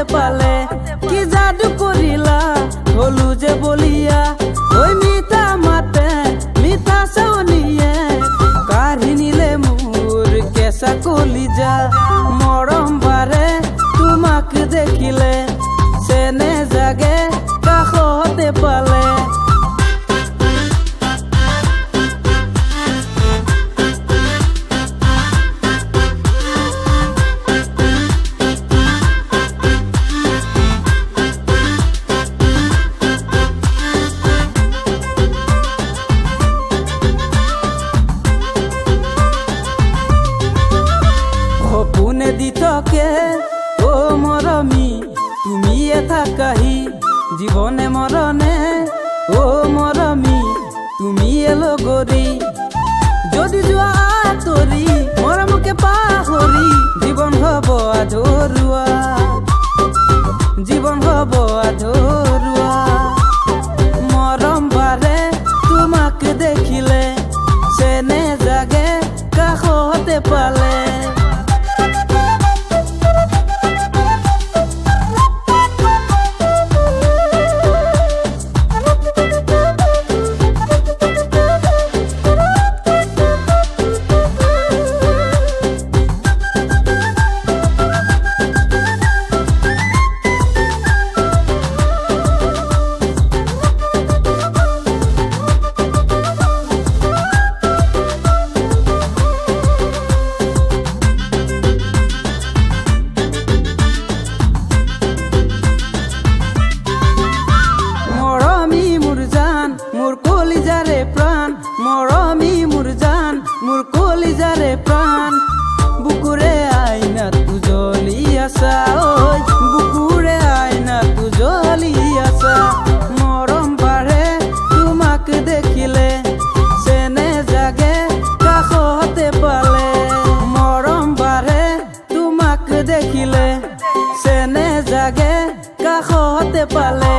হতে পালে কি জাদু করিলা হলু যে বলিয়া ওই মিঠা মাতে মিঠা সাউনিয়ে কাঢ়ি নিলে মোর কেঁচা কলিজা মরম বারে তোমাক দেখিলে চেনে জাগে কাষতে পালে সপোনে দি থাকে ও মরমি তুমি থাকাহি জীবনে মরণে ও মরমি তুমি এলো গরি যদি যোৱা আঁতৰি মৰমকে পাহৰি জীবন হব আধৰুৱা জীবন হব আধৰুৱা মৰম বাৰে তোমাক দেখিলে চেনে জাগে কাষতে পালে মোর কলিজারে প্রাণ মরমি মোর জান মোর কলিজারে প্রাণ বুকুরে আইনা তু জ্বলি আসা ওই বুকুরে আইনা তু জ্বলি আসা মরম বাড়ে তোমাক দেখিলে চেনে জাগে কাষতে পালে মরম বাড়ে তোমাক দেখিলে চেনে জাগে কাষতে পালে